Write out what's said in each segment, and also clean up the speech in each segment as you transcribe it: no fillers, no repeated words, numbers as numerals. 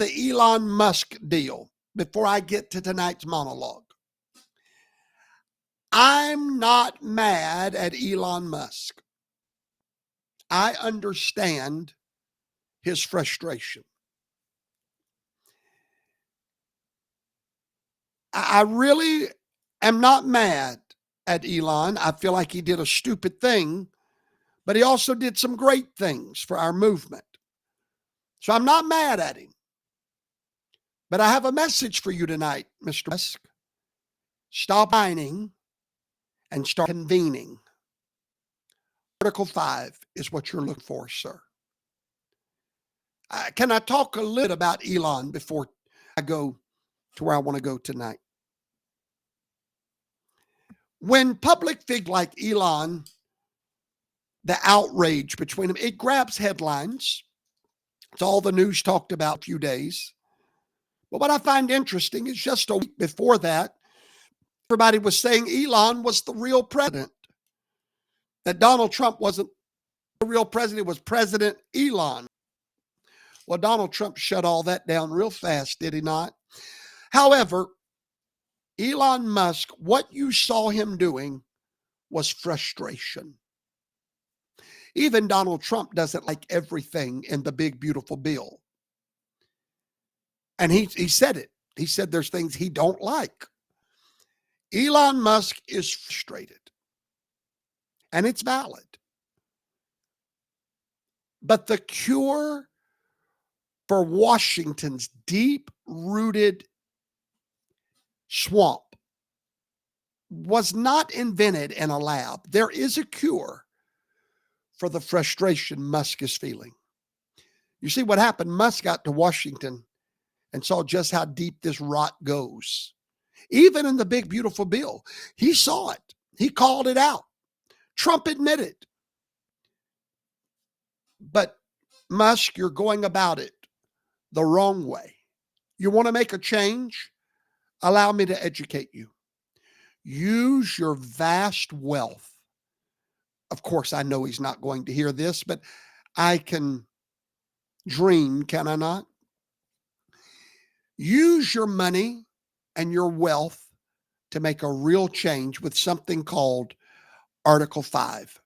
the Elon Musk deal before I get to tonight's monologue. I'm not mad at Elon Musk. I understand his frustration. I really am not mad at Elon. I feel like he did a stupid thing, but he also did some great things for our movement. So I'm not mad at him. But I have a message for you tonight, Mr. Musk. Stop whining and start convening. Article 5 is what you're looking for, sir. Can I talk a little about Elon before I go to where I want to go tonight? When public figures like Elon, the outrage between them, it grabs headlines. It's all the news talked about a few days. But what I find interesting is just a week before that, everybody was saying Elon was the real president, that Donald Trump wasn't the real president, it was President Elon. Well, Donald Trump shut all that down real fast, did he not? However, Elon Musk, what you saw him doing was frustration. Even Donald Trump doesn't like everything in the big, beautiful bill. And he said it. He said there's things he don't like. Elon Musk is frustrated. And it's valid. But the cure for Washington's deep-rooted swamp was not invented in a lab. There is a cure for the frustration Musk is feeling. You see what happened? Musk got to Washington and saw just how deep this rot goes. Even in the big, beautiful bill, he saw it. He called it out. Trump admitted. But Musk, you're going about it the wrong way. You want to make a change? Allow me to educate you. Use your vast wealth. Of course, I know he's not going to hear this, but I can dream, can I not? Use your money and your wealth to make a real change with something called Article 5.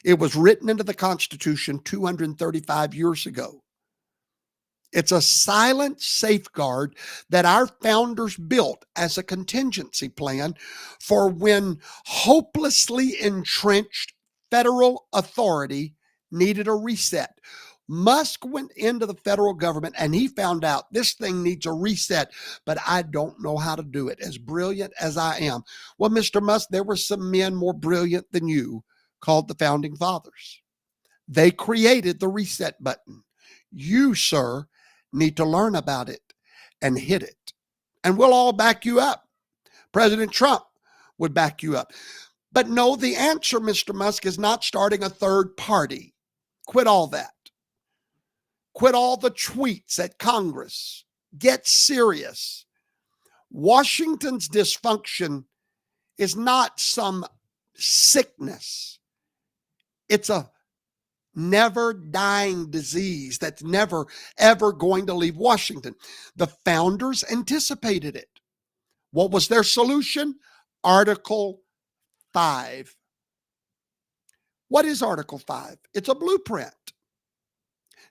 It was written into the Constitution 235 years ago. It's a silent safeguard that our founders built as a contingency plan for when hopelessly entrenched federal authority needed a reset. Musk went into the federal government and he found out this thing needs a reset, but I don't know how to do it, as brilliant as I am. Well, Mr. Musk, there were some men more brilliant than you called the Founding Fathers. They created the reset button. You, sir, need to learn about it and hit it. And we'll all back you up. President Trump would back you up. But no, the answer, Mr. Musk, is not starting a third party. Quit all that. Quit all the tweets at Congress. Get serious. Washington's dysfunction is not some sickness. It's a never dying disease that's never, ever going to leave Washington. The founders anticipated it. What was their solution? Article 5. What is Article 5? It's a blueprint.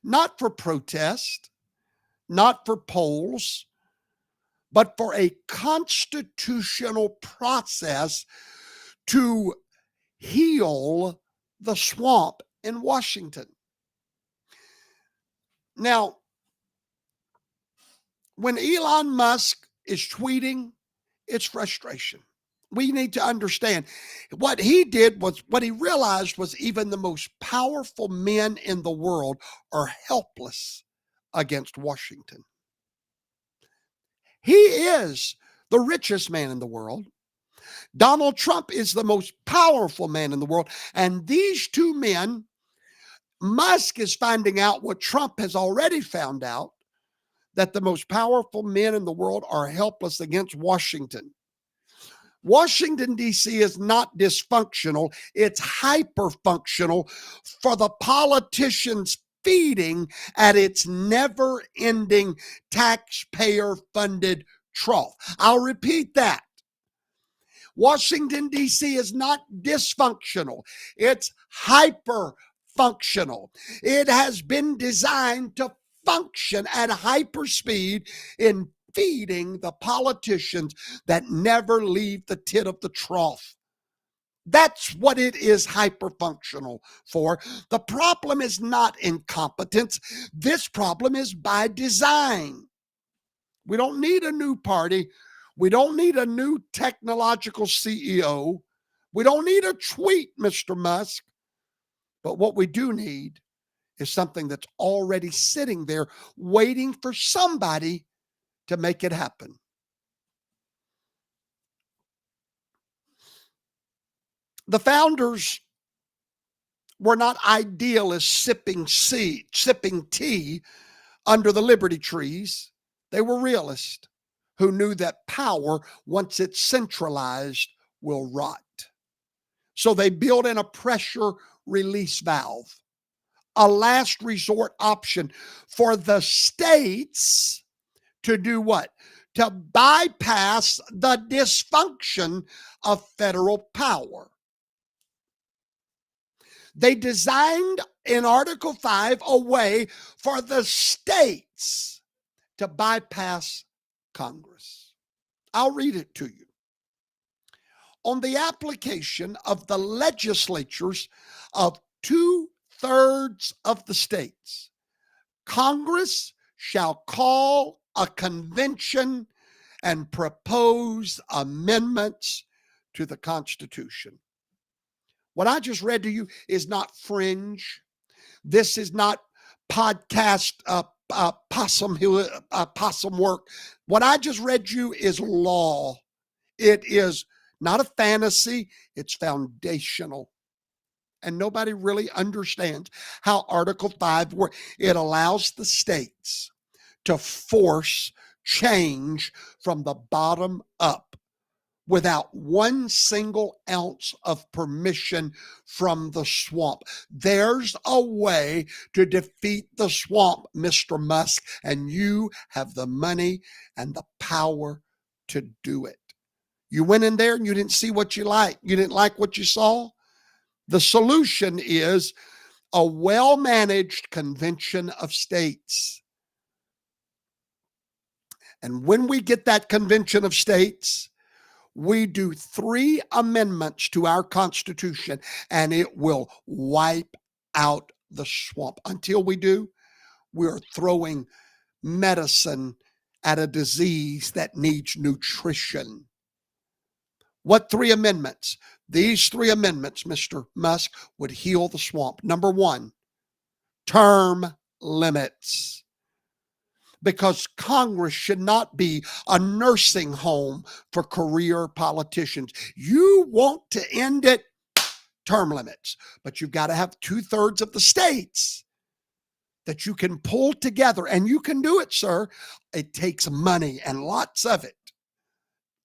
Not for protest, not for polls, but for a constitutional process to heal the swamp in Washington. Now, when Elon Musk is tweeting, it's frustration. We need to understand what he did was, what he realized was even the most powerful men in the world are helpless against Washington. He is the richest man in the world. Donald Trump is the most powerful man in the world. And these two men, Musk is finding out what Trump has already found out, that the most powerful men in the world are helpless against Washington. Washington, D.C. is not dysfunctional. It's hyperfunctional for the politicians' feeding at its never-ending taxpayer-funded trough. I'll repeat that. Washington, D.C. is not dysfunctional. It's hyper-functional. It has been designed to function at hyperspeed in feeding the politicians that never leave the tit of the trough. That's what it is hyperfunctional for. The problem is not incompetence. This problem is by design. We don't need a new party. We don't need a new technological CEO. We don't need a tweet, Mr. Musk. But what we do need is something that's already sitting there waiting for somebody to make it happen. The founders were not idealists sipping tea under the Liberty trees. They were realists who knew that power, once it's centralized, will rot. So they built in a pressure release valve, a last resort option for the states to do what? To bypass the dysfunction of federal power. They designed in Article 5 a way for the states to bypass Congress. I'll read it to you. On the application of the legislatures of 2/3 of the states, Congress shall call a convention and propose amendments to the Constitution. What I just read to you is not fringe. This is not podcast possum work. What I just read you is law. It is not a fantasy. It's foundational. And nobody really understands how Article 5 works. It allows the states to force change from the bottom up without one single ounce of permission from the swamp. There's a way to defeat the swamp, Mr. Musk, and you have the money and the power to do it. You went in there and you didn't see what you liked. You didn't like what you saw. The solution is a well-managed convention of states. And when we get that convention of states, we do 3 amendments to our Constitution, and it will wipe out the swamp. Until we do, we're throwing medicine at a disease that needs nutrition. What 3 amendments? These 3 amendments, Mr. Musk, would heal the swamp. Number 1, term limits. Because Congress should not be a nursing home for career politicians. You want to end it, term limits. But you've got to have 2/3 of the states that you can pull together. And you can do it, sir. It takes money and lots of it.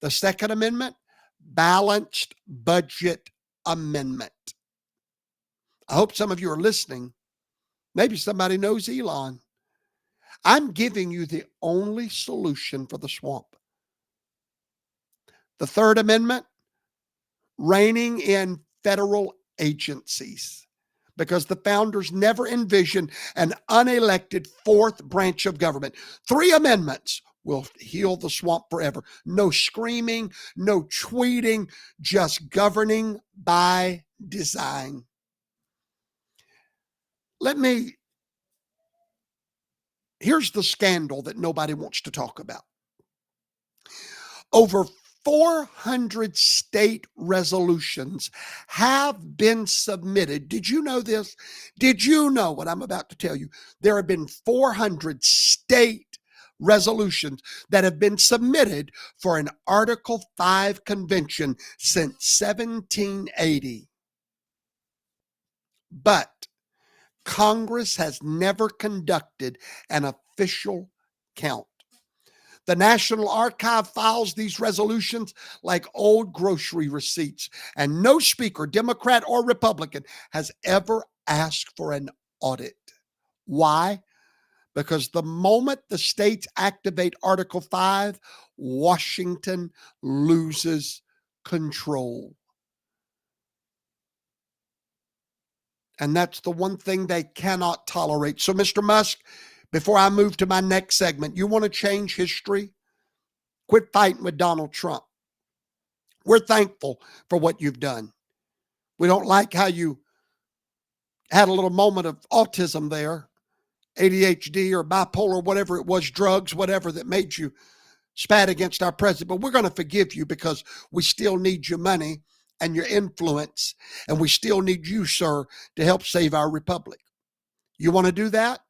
The Second Amendment, balanced budget amendment. I hope some of you are listening. Maybe somebody knows Elon. I'm giving you the only solution for the swamp. The Third Amendment, reining in federal agencies, because the founders never envisioned an unelected 4th branch of government. 3 amendments will heal the swamp forever. No screaming, no tweeting, just governing by design. Here's the scandal that nobody wants to talk about. Over 400 state resolutions have been submitted. Did you know this? Did you know what I'm about to tell you? There have been 400 state resolutions that have been submitted for an Article 5 convention since 1780. But Congress has never conducted an official count. The National Archive files these resolutions like old grocery receipts, and no speaker, Democrat or Republican, has ever asked for an audit. Why? Because the moment the states activate Article 5, Washington loses control. And that's the one thing they cannot tolerate. So, Mr. Musk, before I move to my next segment, you want to change history? Quit fighting with Donald Trump. We're thankful for what you've done. We don't like how you had a little moment of autism there, ADHD or bipolar, whatever it was, drugs, whatever that made you spat against our president. But we're going to forgive you because we still need your money and your influence, and we still need you, sir, to help save our republic. You want to do that?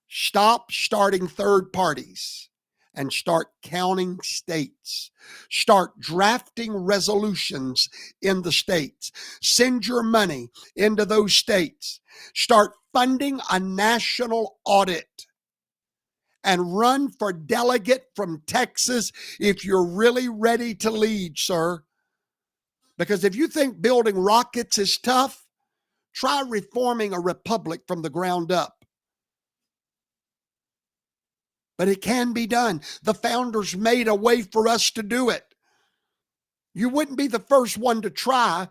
Stop starting third parties and start counting states. Start drafting resolutions in the states. Send your money into those states. Start funding a national audit and run for delegate from Texas if you're really ready to lead, sir. Because if you think building rockets is tough, try reforming a republic from the ground up. But it can be done. The founders made a way for us to do it. You wouldn't be the first one to try.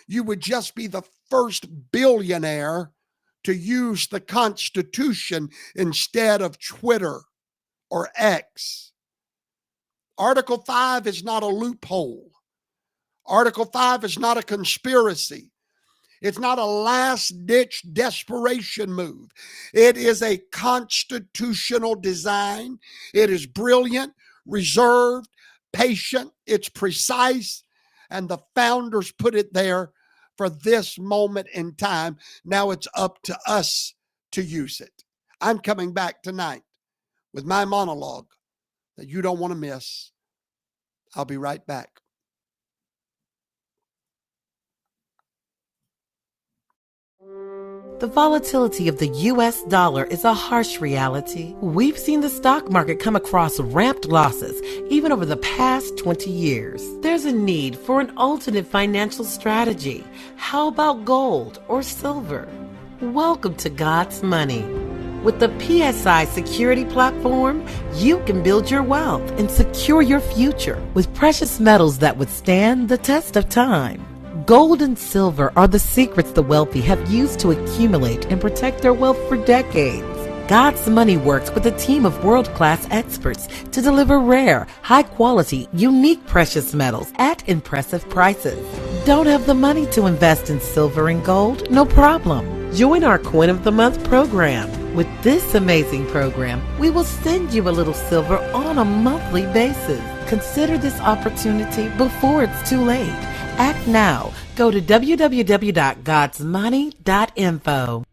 You would just be the first billionaire to use the Constitution instead of Twitter or X. Article 5 is not a loophole. Article 5 is not a conspiracy. It's not a last-ditch desperation move. It is a constitutional design. It is brilliant, reserved, patient. It's precise. And the founders put it there for this moment in time. Now it's up to us to use it. I'm coming back tonight with my monologue that you don't want to miss. I'll be right back. The volatility of the U.S. dollar is a harsh reality. We've seen the stock market come across ramped losses, even over the past 20 years. There's a need for an alternate financial strategy. How about gold or silver? Welcome to God's Money. With the PSI Security Platform, you can build your wealth and secure your future with precious metals that withstand the test of time. Gold and silver are the secrets the wealthy have used to accumulate and protect their wealth for decades. God's Money works with a team of world-class experts to deliver rare, high-quality, unique precious metals at impressive prices. Don't have the money to invest in silver and gold? No problem. Join our Coin of the Month program. With this amazing program, we will send you a little silver on a monthly basis. Consider this opportunity before it's too late. Act now. Go to www.godsmoney.info.